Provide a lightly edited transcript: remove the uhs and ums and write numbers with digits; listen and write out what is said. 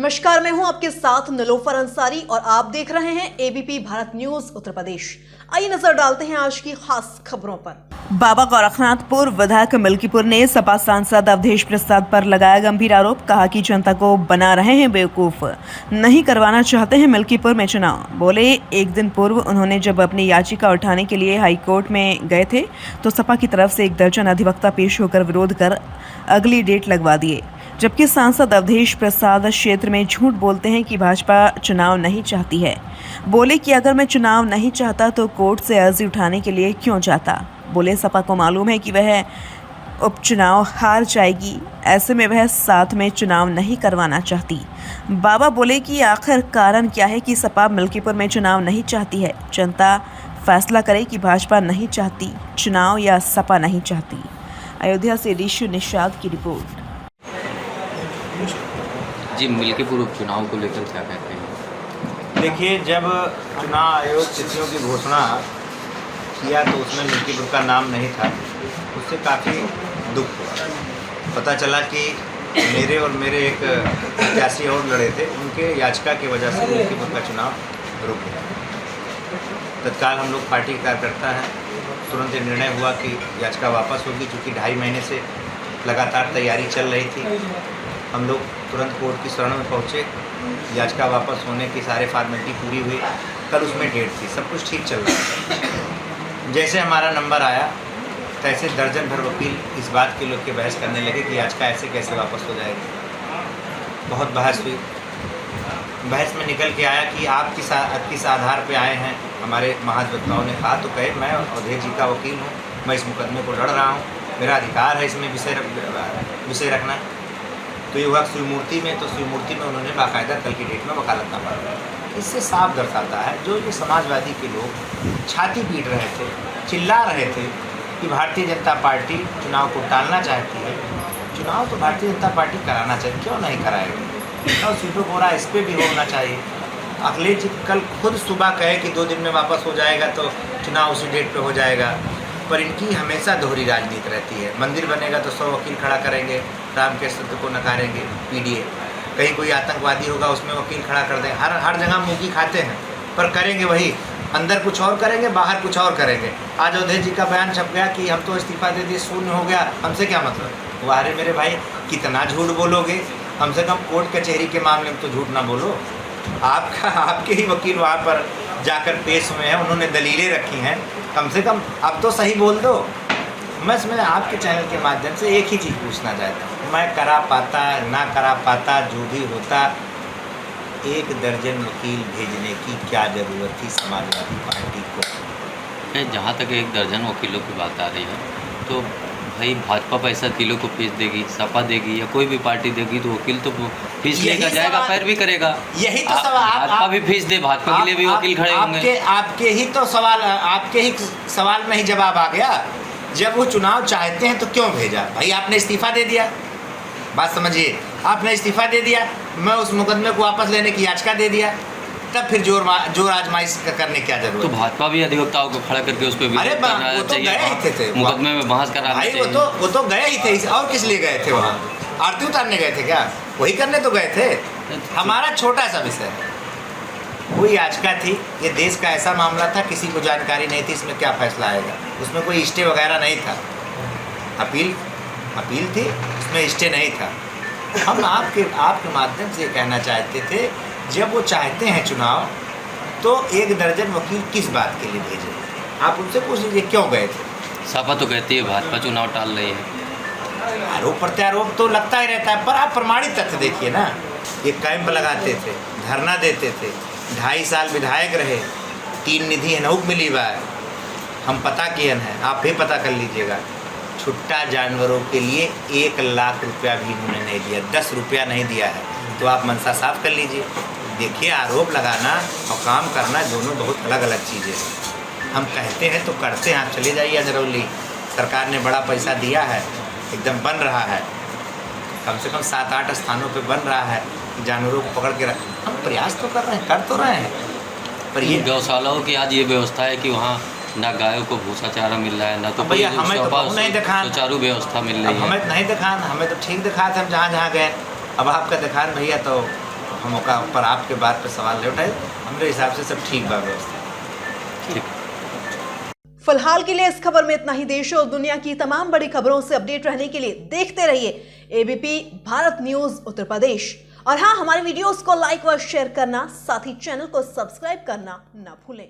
नमस्कार, मैं हूं आपके साथ निलोफर अंसारी और आप देख रहे हैं एबीपी भारत न्यूज उत्तर प्रदेश। आइए नजर डालते हैं आज की खास खबरों पर। बाबा गोरखनाथपुर विधायक मिल्कीपुर ने सपा सांसद अवधेश प्रसाद पर लगाया गंभीर आरोप। कहा कि जनता को बना रहे हैं बेवकूफ, नहीं करवाना चाहते हैं मिल्कीपुर में चुनाव। बोले एक दिन पूर्व उन्होंने जब अपनी याचिका उठाने के लिए हाईकोर्ट में गए थे तो सपा की तरफ से 1 दर्जन अधिवक्ता पेश होकर विरोध कर अगली डेट लगवा दिए, जबकि सांसद अवधेश प्रसाद क्षेत्र में झूठ बोलते हैं कि भाजपा चुनाव नहीं चाहती है। बोले कि अगर मैं चुनाव नहीं चाहता तो कोर्ट से अर्जी उठाने के लिए क्यों जाता। बोले सपा को मालूम है कि वह उपचुनाव हार जाएगी, ऐसे में वह साथ में चुनाव नहीं करवाना चाहती। बाबा बोले कि आखिर कारण क्या है कि सपा मिल्कीपुर में चुनाव नहीं चाहती है। जनता फैसला करे कि भाजपा नहीं चाहती चुनाव या सपा नहीं चाहती। अयोध्या से ऋषि निषाद की रिपोर्ट। जी, मिल्कीपुर उपचुनाव को लेकर क्या कहते हैं? देखिए, जब चुनाव आयोग तिथियों की घोषणा किया तो उसमें मिल्कीपुर का नाम नहीं था। उससे काफ़ी दुख हुआ। पता चला कि मेरे और मेरे एक प्रत्याशी और लड़े थे, उनके याचिका की वजह से मिल्कीपुर का चुनाव रुक गया। तत्काल हम लोग पार्टी के कार्यकर्ता हैं, तुरंत ये निर्णय हुआ कि याचिका वापस होगी। चूँकि 2.5 महीने से लगातार तैयारी चल रही थी, हम लोग तुरंत कोर्ट की शरण में पहुँचे। याचिका वापस होने की सारे फॉर्मेलिटी पूरी हुई। कल उसमें डेट थी, सब कुछ ठीक चल रहा था। जैसे हमारा नंबर आया तैसे दर्जन भर वकील इस बात के लोग के बहस करने लगे कि याचिका ऐसे कैसे वापस हो जाएगी। बहुत बहस हुई। बहस में निकल के आया कि आप किस आधार पे आए हैं। हमारे महाधिवक्ताओं ने कहा तो कहे मैं अवधेश जी का वकील हूँ, मैं इस मुकदमे को लड़ रहा हूँ, मेरा अधिकार है इसमें विषय रखना। तो ये हुआ शिवमूर्ति में, तो शिवमूर्ति में उन्होंने बाकायदा कल की डेट में वकालतनामा दिया। इससे साफ दर्शाता है जो ये समाजवादी के लोग छाती पीट रहे थे, चिल्ला रहे थे कि भारतीय जनता पार्टी चुनाव को टालना चाहती है। चुनाव तो भारतीय जनता पार्टी कराना चाहिए, क्यों नहीं कराएगी। और सीटों को इस पर भी होना चाहिए। अखिलेश जी कल खुद सुबह कहे कि 2 दिन में वापस हो जाएगा तो चुनाव उसी डेट पे हो जाएगा। पर इनकी हमेशा दोहरी राजनीति रहती है। मंदिर बनेगा तो 100 वकील खड़ा करेंगे, राम के सत्य को नकारेंगे, पीडीए। कहीं कोई आतंकवादी होगा उसमें वकील खड़ा कर देंगे। हर जगह मुंगी खाते हैं, पर करेंगे वही। अंदर कुछ और करेंगे, बाहर कुछ और करेंगे। आज अवधेश जी का बयान छप गया कि हम तो इस्तीफा दे दिए, शून्य हो गया, हमसे क्या मतलब। वो अरे मेरे भाई, कितना झूठ बोलोगे। कम से कम कोर्ट कचहरी के मामले में तो झूठ ना बोलो। आपके ही वकील वहाँ पर जाकर पेश हुए हैं, उन्होंने दलीलें रखी हैं। कम से कम अब तो सही बोल दो। मैं आपके चैनल के माध्यम से एक ही चीज़ पूछना चाहता हूँ, मैं करा पाता ना करा पाता जो भी होता, 1 दर्जन वकील भेजने की क्या ज़रूरत थी समाजवादी पार्टी को। जहाँ तक 1 दर्जन वकीलों की बात आ रही है तो भाई भाजपा पैसा किलो को फीस देगी, सपा देगी या कोई भी पार्टी देगी तो वकील तो फीस लेकर जाएगा, पैर भी करेगा। यही तो सवाल, भाजपा भी फीस दे, भाजपा के लिए भी वकील खड़े होंगे। आपके ही सवाल में ही जवाब आ गया। जब वो चुनाव चाहते हैं तो क्यों भेजा। भाई आपने इस्तीफा दे दिया, बात समझिए, आपने इस्तीफा दे दिया, मैं उस मुकदमे को वापस लेने की याचिका दे दिया, तब फिर जोर आजमाइश करने क्या जरूरत। तो भाजपा भी अधिवक्ताओं को खड़ा करके उस पर विरोध करना चाहिए। मुकदमे में बहस कराना चाहिए। वो तो गए ही थे, और किस लिए गए थे वहाँ? आरती उतारने गए थे क्या? वही करने तो गए थे। हमारा छोटा सा विषय, कोई याचिका थी, ये देश का ऐसा मामला था, किसी को जानकारी नहीं थी इसमें क्या फैसला आएगा। उसमें कोई स्टे वगैरह नहीं था, अपील थी, उसमें स्टे नहीं था। हम आपके माध्यम से कहना चाहते थे, जब वो चाहते हैं चुनाव तो 1 दर्जन वकील किस बात के लिए भेजे। आप उनसे पूछ लीजिए क्यों गए थे। सपा तो कहती है भाजपा चुनाव टाल रही है। आरोप प्रत्यारोप तो लगता ही रहता है, पर आप प्रमाणित तथ्य देखिए ना। ये कैंप लगाते थे, धरना देते थे, 2.5 साल विधायक रहे, 3 निधि अनूप मिली हुआ है, हम पता किए हैं, आप भी पता कर लीजिएगा। छुट्टा जानवरों के लिए 1 लाख रुपया भी उन्होंने नहीं दिया, 10 रुपया नहीं दिया है। तो आप मनसा साफ कर लीजिए। देखिए, आरोप लगाना और काम करना दोनों बहुत अलग अलग चीज़ें हैं। हम कहते हैं तो करते हैं। आप चले जाइए अजरौली, सरकार ने बड़ा पैसा दिया है, एकदम बन रहा है, कम से कम 7-8 स्थानों पे बन रहा है। जानवरों को पकड़ के रख, हम प्रयास तो कर रहे हैं, कर तो रहे हैं। पर ये गौशालाओं की आज ये व्यवस्था है कि वहाँ ना गायों को भूसा चारा मिल रहा है, ना तो भैया हमें तो नहीं दिखान, सुचारू व्यवस्था मिल रही है। हमें नहीं दिखान, हमें तो ठीक दिखा था हम जहाँ गए। अब आपका दिखान भैया तो हम मौका पर आपके बात पे सवाल नहीं उठाए। हमारे हिसाब से सब ठीक बा व्यवस्था। ठीक। फिलहाल के लिए इस खबर में इतना ही। देश और दुनिया की तमाम बड़ी खबरों से अपडेट रहने के लिए देखते रहिए एबीपी भारत न्यूज उत्तर प्रदेश। और हाँ, हमारे वीडियोस को लाइक व शेयर करना, साथ ही चैनल को सब्सक्राइब करना ना भूलें।